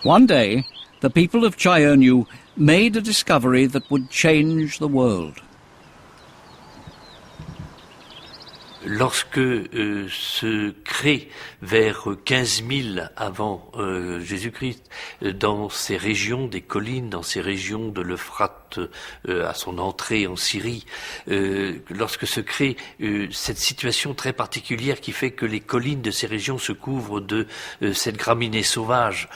One day, the people of Chaionu made a discovery that would change the world. Lorsque se crée vers 15 000 avant Jésus-Christ, dans ces régions des collines, dans ces régions de l'Euphrate à son entrée en Syrie, lorsque se crée cette situation très particulière qui fait que les collines de ces régions se couvrent de cette graminée sauvage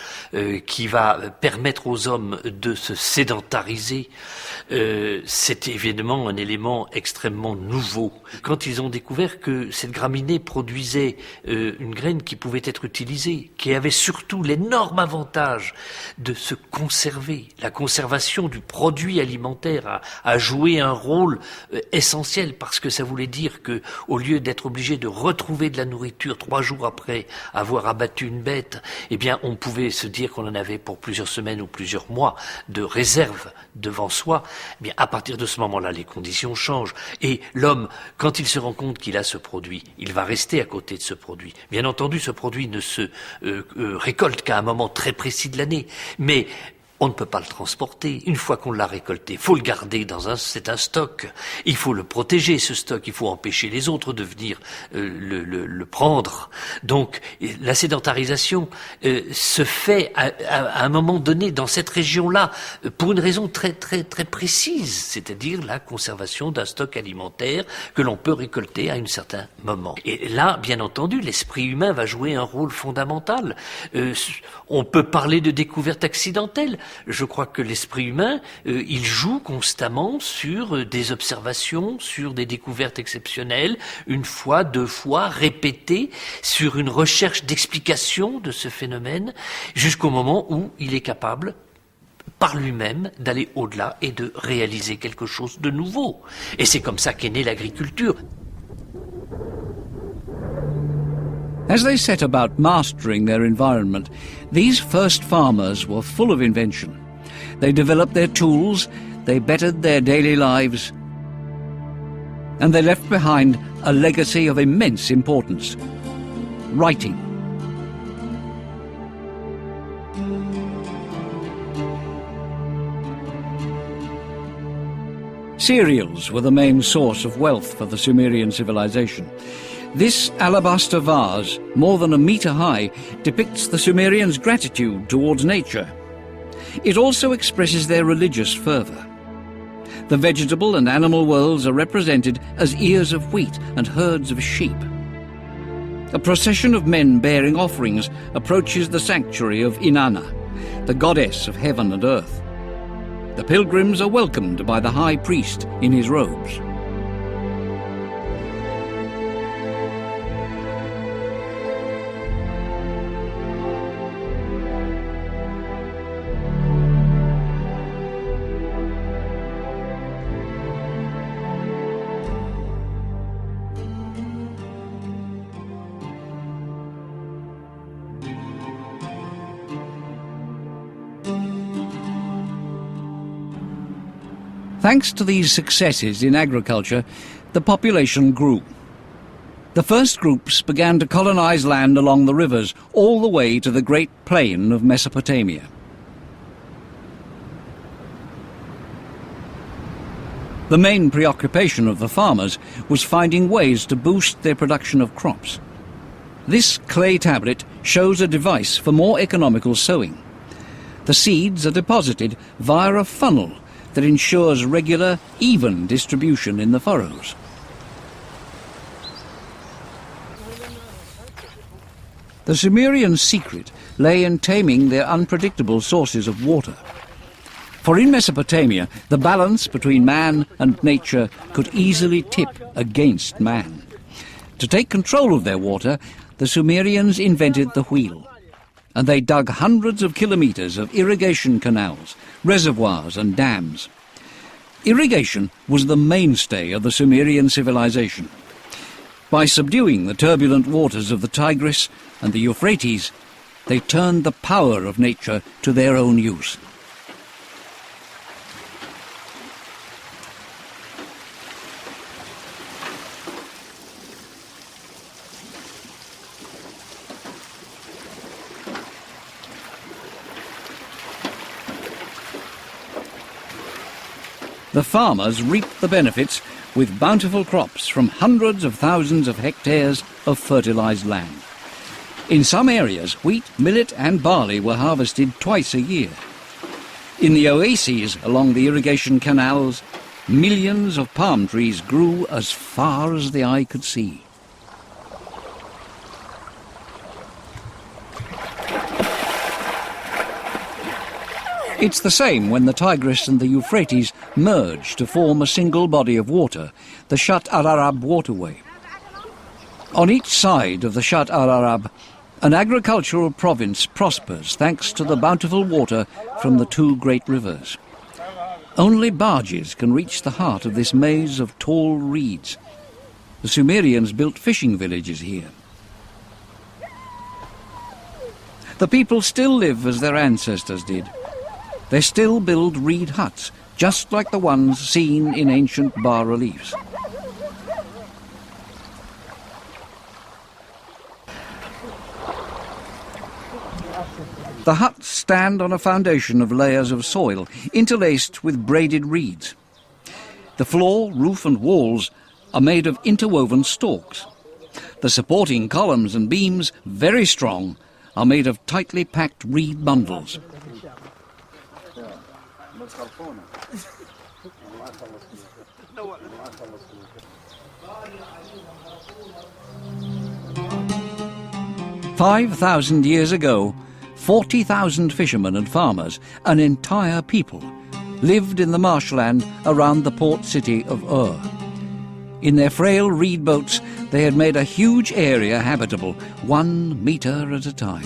qui va permettre aux hommes de se sédentariser, c'est évidemment un élément extrêmement nouveau. Quand ils ont découvert que cette graminée produisait une graine qui pouvait être utilisée, qui avait surtout l'énorme avantage de se conserver. La conservation du produit alimentaire a joué un rôle essentiel parce que ça voulait dire que, au lieu d'être obligé de retrouver de la nourriture 3 jours après avoir abattu une bête, eh bien, on pouvait se dire qu'on en avait pour plusieurs semaines ou plusieurs mois de réserve devant soi. Eh bien, à partir de ce moment-là, les conditions changent. Et l'homme, quand il se rend compte qu'il a ce produit, il va rester à côté de ce produit. Bien entendu, ce produit ne se récolte qu'à un moment très précis de l'année, mais on ne peut pas le transporter. Une fois qu'on l'a récolté, il faut le garder c'est un stock. Il faut le protéger, ce stock. Il faut empêcher les autres de venir le prendre. Donc, la sédentarisation se fait à un moment donné dans cette région-là pour une raison très, très, très précise, c'est-à-dire la conservation d'un stock alimentaire que l'on peut récolter à un certain moment. Et là, bien entendu, l'esprit humain va jouer un rôle fondamental. On peut parler de découverte accidentelle. Je crois que l'esprit humain, il joue constamment sur des observations, sur des découvertes exceptionnelles, 1 fois, 2 fois, répétées, sur une recherche d'explication de ce phénomène, jusqu'au moment où il est capable, par lui-même, d'aller au-delà et de réaliser quelque chose de nouveau. Et c'est comme ça qu'est née l'agriculture. As they set about mastering their environment, these first farmers were full of invention. They developed their tools, they bettered their daily lives, and they left behind a legacy of immense importance: writing. Cereals were the main source of wealth for the Sumerian civilization. This alabaster vase, more than a metre high, depicts the Sumerians' gratitude towards nature. It also expresses their religious fervour. The vegetable and animal worlds are represented as ears of wheat and herds of sheep. A procession of men bearing offerings approaches the sanctuary of Inanna, the goddess of heaven and earth. The pilgrims are welcomed by the high priest in his robes. Thanks to these successes in agriculture, the population grew. The first groups began to colonize land along the rivers all the way to the great plain of Mesopotamia. The main preoccupation of the farmers was finding ways to boost their production of crops. This clay tablet shows a device for more economical sowing. The seeds are deposited via a funnel that ensures regular, even distribution in the furrows. The Sumerian secret lay in taming their unpredictable sources of water. For in Mesopotamia, the balance between man and nature could easily tip against man. To take control of their water, the Sumerians invented the wheel, and they dug hundreds of kilometres of irrigation canals, reservoirs and dams. Irrigation was the mainstay of the Sumerian civilization. By subduing the turbulent waters of the Tigris and the Euphrates, they turned the power of nature to their own use. The farmers reaped the benefits with bountiful crops from hundreds of thousands of hectares of fertilized land. In some areas, wheat, millet and barley were harvested twice a year. In the oases along the irrigation canals, millions of palm trees grew as far as the eye could see. It's the same when the Tigris and the Euphrates merge to form a single body of water, the Shatt al-Arab waterway. On each side of the Shatt al-Arab, an agricultural province prospers thanks to the bountiful water from the two great rivers. Only barges can reach the heart of this maze of tall reeds. The Sumerians built fishing villages here. The people still live as their ancestors did. They still build reed huts, just like the ones seen in ancient bas-reliefs. The huts stand on a foundation of layers of soil, interlaced with braided reeds. The floor, roof and walls are made of interwoven stalks. The supporting columns and beams, very strong, are made of tightly packed reed bundles. "5,000 years ago, 40,000 fishermen and farmers, an entire people, lived in the marshland around the port city of Ur. In their frail reed boats, they had made a huge area habitable, 1 meter at a time.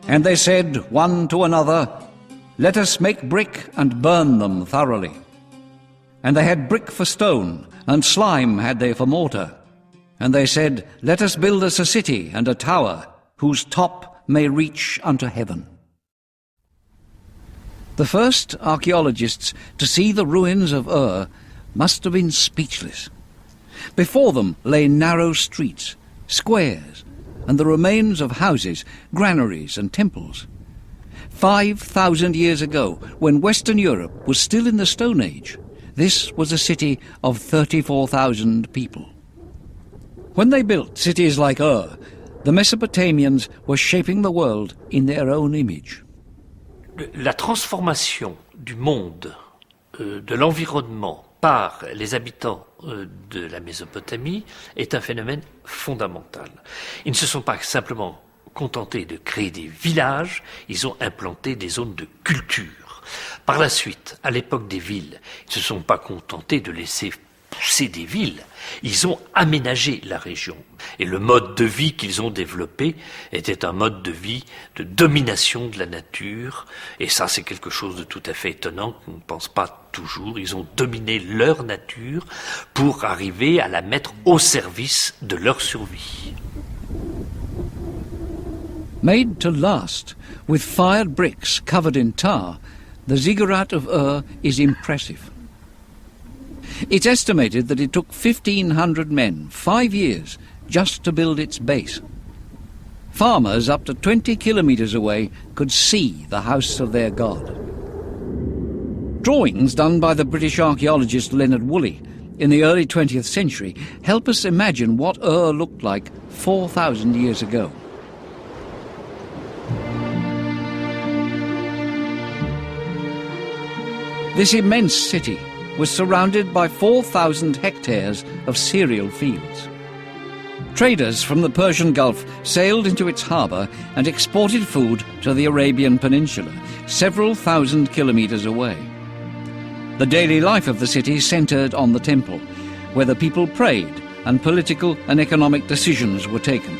And they said one to another, 'Let us make brick and burn them thoroughly.' And they had brick for stone, and slime had they for mortar. And they said, 'Let us build us a city and a tower, whose top may reach unto heaven.' The first archaeologists to see the ruins of Ur must have been speechless. Before them lay narrow streets, squares, and the remains of houses, granaries and temples. 5,000 years ago, when Western Europe was still in the Stone Age, this was a city of 34,000 people. When they built cities like Ur, the Mesopotamians were shaping the world in their own image. La transformation du monde, de l'environnement par les habitants de la Mésopotamie est un phénomène fondamental. Ils ne se sont pas simplement contentés de créer des villages, ils ont implanté des zones de culture. Par la suite, à l'époque des villes, ils ne se sont pas contentés de laisser pousser des villes, ils ont aménagé la région. Et le mode de vie qu'ils ont développé était un mode de vie de domination de la nature. Et ça, c'est quelque chose de tout à fait étonnant qu'on ne pense pas toujours. Ils ont dominé leur nature pour arriver à la mettre au service de leur survie. Made to last, with fired bricks covered in tar, the ziggurat of Ur is impressive. It's estimated that it took 1,500 men, 5 years, just to build its base. Farmers up to 20 kilometres away could see the house of their god. Drawings done by the British archaeologist Leonard Woolley in the early 20th century help us imagine what Ur looked like 4,000 years ago. This immense city was surrounded by 4,000 hectares of cereal fields. Traders from the Persian Gulf sailed into its harbour and exported food to the Arabian Peninsula, several thousand kilometres away. The daily life of the city centred on the temple, where the people prayed and political and economic decisions were taken.